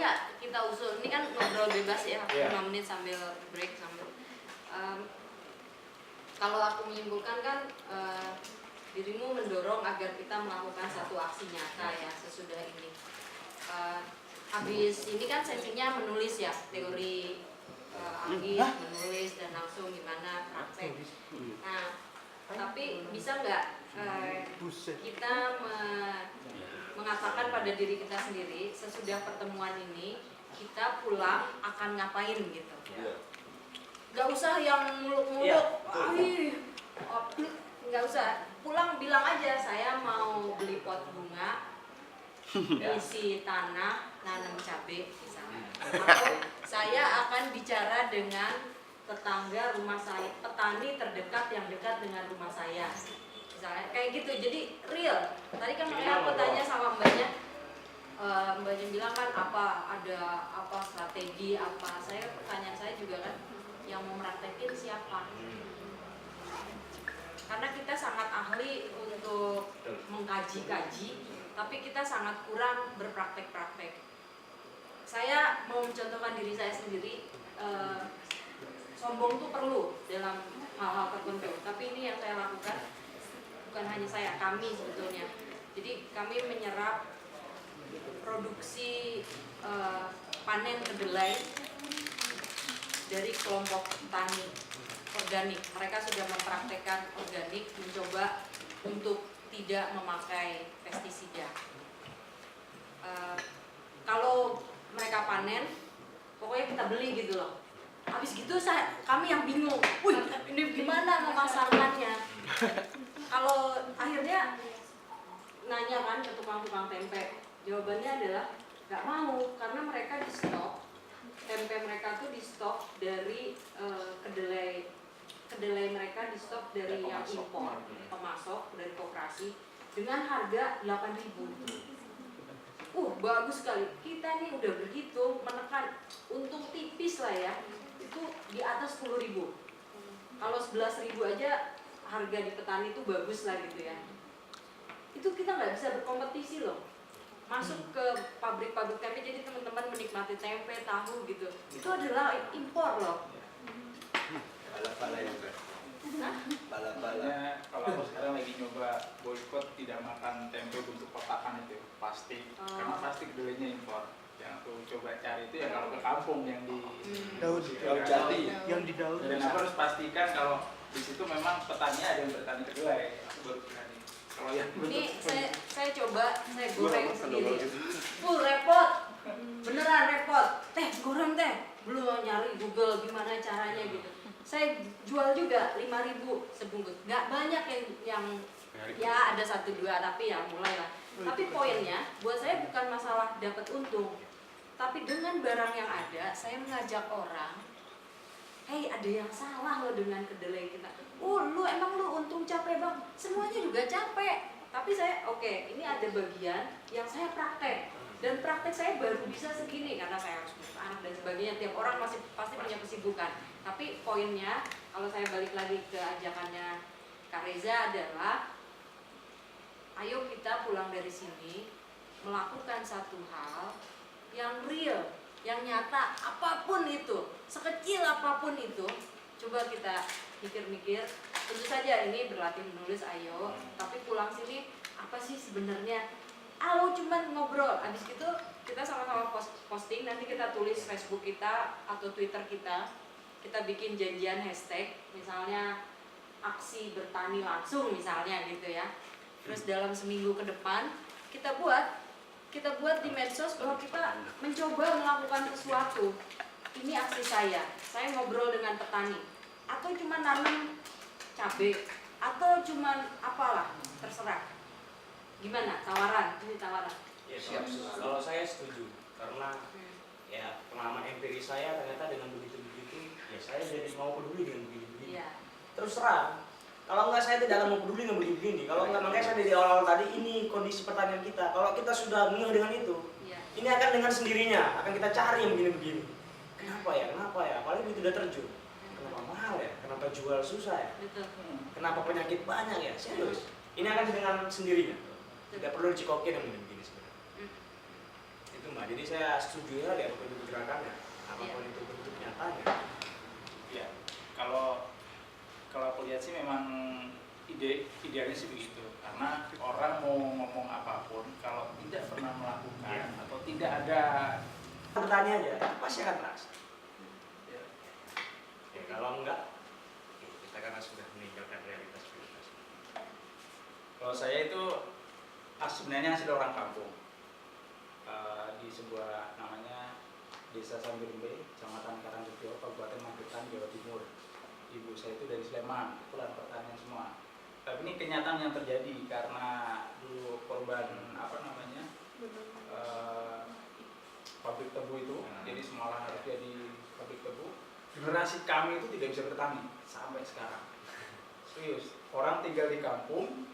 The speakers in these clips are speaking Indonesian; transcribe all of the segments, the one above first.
nggak kita usul, ini kan ngobrol bebas ya, 5 menit sambil break sambil. Kalau aku menyimpulkan kan dirimu mendorong agar kita melakukan satu aksi nyata ya sesudah ini. Habis ini kan sesinya menulis ya, teori menulis dan langsung gimana praktek. Nah, tapi bisa nggak kita mengatakan pada diri kita sendiri sesudah pertemuan ini kita pulang akan ngapain gitu? Nggak usah yang muluk-muluk, nggak usah. Pulang bilang aja saya mau beli pot bunga, isi tanah, nanam cabai misalnya. Atau saya akan bicara dengan tetangga rumah saya, petani terdekat yang dekat dengan rumah saya. Misalnya kayak gitu, jadi real. Tadi kan aku tanya sama mbaknya, mbaknya bilang kan ada apa strategi apa. Pertanyaan saya juga kan, yang mau meraktekin siapa? Karena kita sangat ahli untuk mengkaji-kaji, tapi kita sangat kurang berpraktek-praktek. Saya mau mencontohkan diri saya sendiri, sombong tuh perlu dalam hal-hal tertentu, tapi ini yang saya lakukan, bukan hanya saya, kami sebetulnya. Jadi kami menyerap produksi panen kedelai dari kelompok tani organik. Mereka sudah mempraktekkan organik, mencoba untuk tidak memakai pestisida. Kalau mereka panen, pokoknya kita beli gitu loh. Habis gitu kami yang bingung, wih ini gimana memasarkannya? Kalau akhirnya nanya kan ke tukang-tukang tempe, jawabannya adalah nggak mau, karena mereka di stok, tempe mereka tuh di stok dari kedelai mereka di stok dari yang impor, pemasok dari koperasi dengan harga 8.000. Bagus sekali. Kita nih udah berhitung, menekan untung tipis lah ya, itu di atas 10.000. Kalau 11.000 aja harga di petani itu bagus lah gitu ya. Itu kita nggak bisa berkompetisi loh. Masuk ke pabrik-pabrik tempe, jadi teman-teman menikmati tempe, tahu gitu. Itu adalah impor loh. Bala-bala ya Mbak? Bala-bala. Kalau aku sekarang lagi nyoba boykot tidak makan tempe bentuk kotakan itu, plastik. Karena plastik kedelainya impor. Yang aku coba cari itu ya kalau ke kampung yang di Daun jati, yang di daun. Dan aku harus pastikan kalau di situ memang petaninya ada yang bertani kedelai. Aku baru berani. Kalau yang ini saya coba, saya goreng sendiri. Repot, beneran repot. Teh goreng teh, belum nyari Google gimana caranya gitu. Saya jual juga 5.000 sebungkus. Nggak banyak yang ya ada 1-2, tapi ya mulai lah. Tapi poinnya buat saya bukan masalah dapat untung, tapi dengan barang yang ada saya mengajak orang, hey ada yang salah loh dengan kedelai kita. Emang lu untung capek bang? Semuanya juga capek. Tapi saya ini ada bagian yang saya praktek. Dan praktek saya baru bisa segini karena saya harus ngurus anak dan sebagainya. Tiap orang pasti punya kesibukan. Tapi poinnya, kalau saya balik lagi ke ajakannya Kak Reza adalah, ayo kita pulang dari sini melakukan satu hal yang real, yang nyata, apapun itu, sekecil apapun itu. Coba kita mikir-mikir. Tentu saja ini berlatih menulis, ayo. Tapi pulang sini, apa sih sebenarnya? Cuman ngobrol. Habis itu kita sama-sama posting, nanti kita tulis Facebook kita atau Twitter kita. Kita bikin janjian hashtag, misalnya aksi bertani langsung misalnya gitu ya. Terus dalam seminggu ke depan kita buat di medsos bahwa kita mencoba melakukan sesuatu. Ini aksi saya ngobrol dengan petani, atau cuma nanam cabai, atau cuma apalah, terserah. Gimana? Tawaran, ini tawaran. Ya, kalau saya setuju, karena ya pengalaman empiris saya ternyata dengan begitu ya saya jadi mau peduli dengan begini-begini. Ya. Terus terang, kalau enggak saya tidak akan mau peduli dengan begini-begini. Kalau enggak, makanya saya dari awal tadi ini kondisi pertanian kita. Kalau kita sudah ngeh dengan itu, ini akan dengan sendirinya akan kita cari yang begini-begini. Kenapa ya? Apalagi begitu udah terjun. Kenapa mahal ya? Kenapa jual susah ya? Betul. Kenapa penyakit banyak ya? Serius. Ini akan dengan sendirinya. Tidak perlu dicikokin yang begini-begini sebenarnya. Itu Itu Mbak. Jadi saya setuju ya apapun itu gerakannya, apapun itu bentuk nyatanya. Ya, kalau aku lihat sih memang idealnya sih begitu, karena orang mau ngomong apapun kalau tidak pernah melakukan atau tidak ada Bertanya aja, pasti akan terasa. ya, Ya, kalau enggak, kita karena sudah meninggalkan realitas. kalau saya itu sebenarnya asli orang kampung. Di sebuah namanya Desa Sambirimbe, Kecamatan Karangrejo, Kabupaten Magetan, Jawa Timur. Ibu saya itu dari Sleman, itu lahan pertanian semua. Tapi ini kenyataan yang terjadi karena dulu korban pabrik tebu itu, jadi semua lahan harus jadi pabrik tebu. Generasi kami itu tidak bisa bertani sampai sekarang. Serius, orang tinggal di kampung,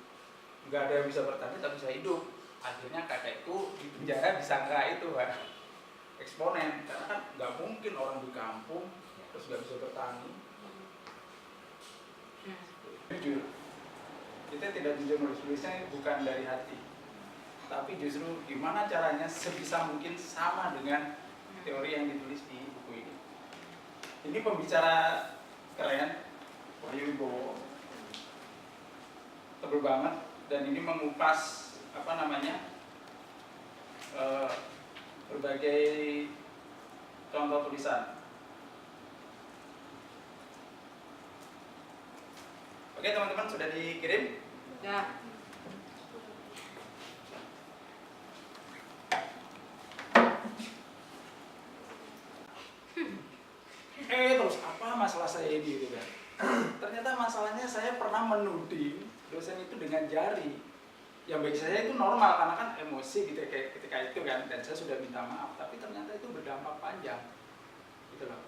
nggak ada yang bisa bertani tapi bisa hidup. Akhirnya kakekku di penjara disangka itu, Pak, eksponen, karena kan nggak mungkin orang di kampung terus nggak bisa bertani. Jujur, kita tidak jujur menulisnya bukan dari hati, tapi justru gimana caranya sebisa mungkin sama dengan teori yang ditulis di buku ini. Ini pembicara keren, Wahyu Wibowo, tebel banget, dan ini mengupas berbagai contoh tulisan. Oke teman-teman, sudah dikirim? Ya. Terus apa masalah saya ini gitu kan? Ternyata masalahnya saya pernah menuding dosen itu dengan jari. Yang bagi saya itu normal karena kan emosi gitu ketika itu kan, dan saya sudah minta maaf, tapi ternyata itu berdampak panjang gitu loh.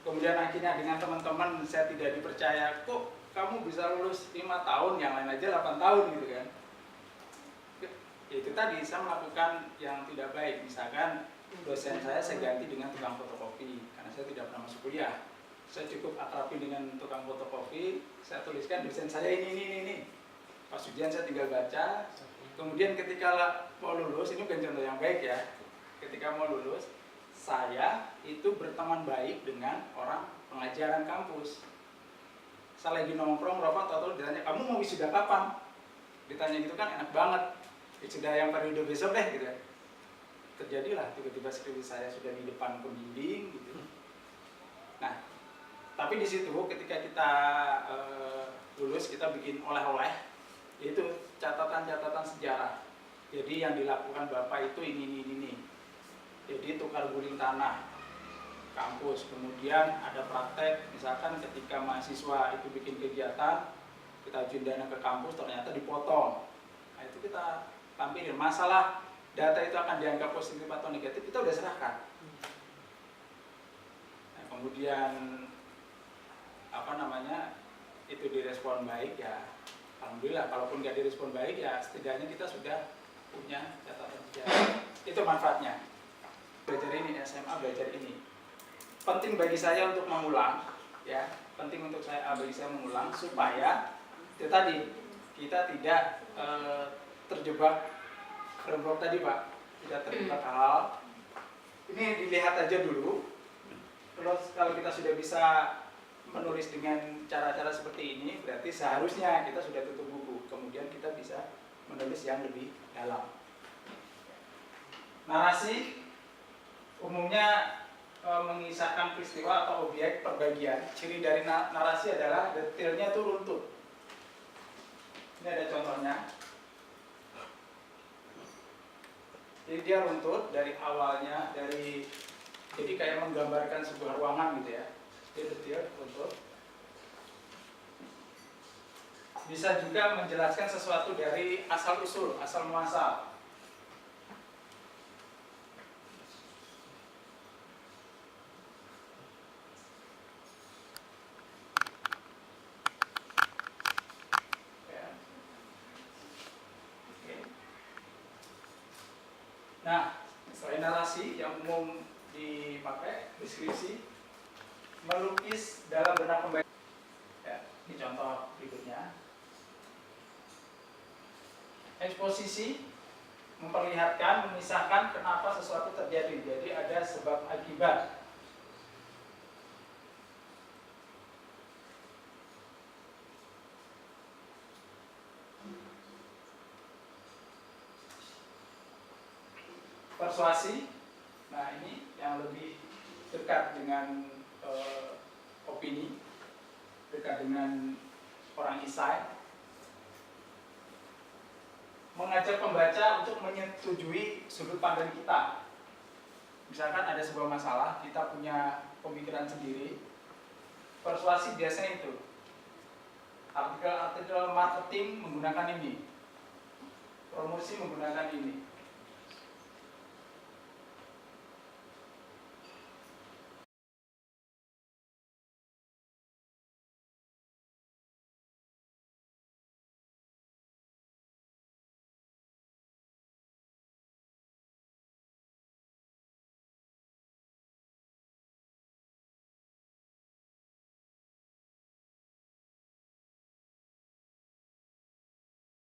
Kemudian akhirnya dengan teman-teman saya tidak dipercaya, kok kamu bisa lulus 5 tahun, yang lain aja 8 tahun gitu kan. Itu tadi saya melakukan yang tidak baik, misalkan dosen saya ganti dengan tukang fotokopi karena saya tidak pernah masuk kuliah. Saya cukup akrabi dengan tukang fotokopi, saya tuliskan dosen saya ini. Pas ujian saya tinggal baca. Kemudian ketika mau lulus, ini bukan contoh yang baik ya. Ketika mau lulus, saya itu berteman baik dengan orang pengajaran kampus. Saya lagi nongkrong rokok, atau ditanya, kamu mau wisuda kapan? Ditanya gitu kan enak banget. Wisuda yang periode besok deh gitu. Terjadilah tiba-tiba skripsi saya sudah di depan pembimbing gitu. Nah, tapi di situ ketika kita lulus, kita bikin oleh-oleh, yaitu catatan-catatan sejarah. Jadi yang dilakukan Bapak itu ini. Jadi tukar guling tanah kampus, kemudian ada praktek, misalkan ketika mahasiswa itu bikin kegiatan, kita ajuin dana ke kampus, ternyata dipotong. Nah itu kita tampilin. Masalah data itu akan dianggap positif atau negatif, kita udah serahkan. Nah, kemudian itu direspon baik ya, alhamdulillah. Kalaupun nggak direspon baik ya, setidaknya kita sudah punya catatan sejarah. Itu manfaatnya. Belajar ini, SMA belajar ini. Penting bagi saya untuk mengulang, ya. Penting untuk bagi saya mengulang supaya itu tadi kita tidak terjebak framework tadi, Pak. Tidak terjebak hal. Ini dilihat aja dulu. Terus kalau kita sudah bisa menulis dengan cara-cara seperti ini, berarti seharusnya kita sudah tutup buku. Kemudian kita bisa menulis yang lebih dalam. Narasi umumnya mengisahkan peristiwa atau objek perbagian. Ciri dari narasi adalah detailnya itu runtut. Ini ada contohnya. Jadi dia runtut dari awalnya, jadi kayak menggambarkan sebuah ruangan gitu ya. Dia detail, runtut. Bisa juga menjelaskan sesuatu dari asal usul, asal muasal. Nah, selain narasi yang umum dipakai, deskripsi, melukis dalam benak pembaca. Ya, ini contoh berikutnya. Eksposisi, memperlihatkan, memisahkan kenapa sesuatu terjadi. Jadi ada sebab akibat. Persuasi, nah ini yang lebih dekat dengan opini, dekat dengan orang insight. Mengajak pembaca untuk menyetujui sudut pandang kita. Misalkan ada sebuah masalah, kita punya pemikiran sendiri. Persuasi biasanya itu. Artikel-artikel marketing menggunakan ini. Promosi menggunakan ini.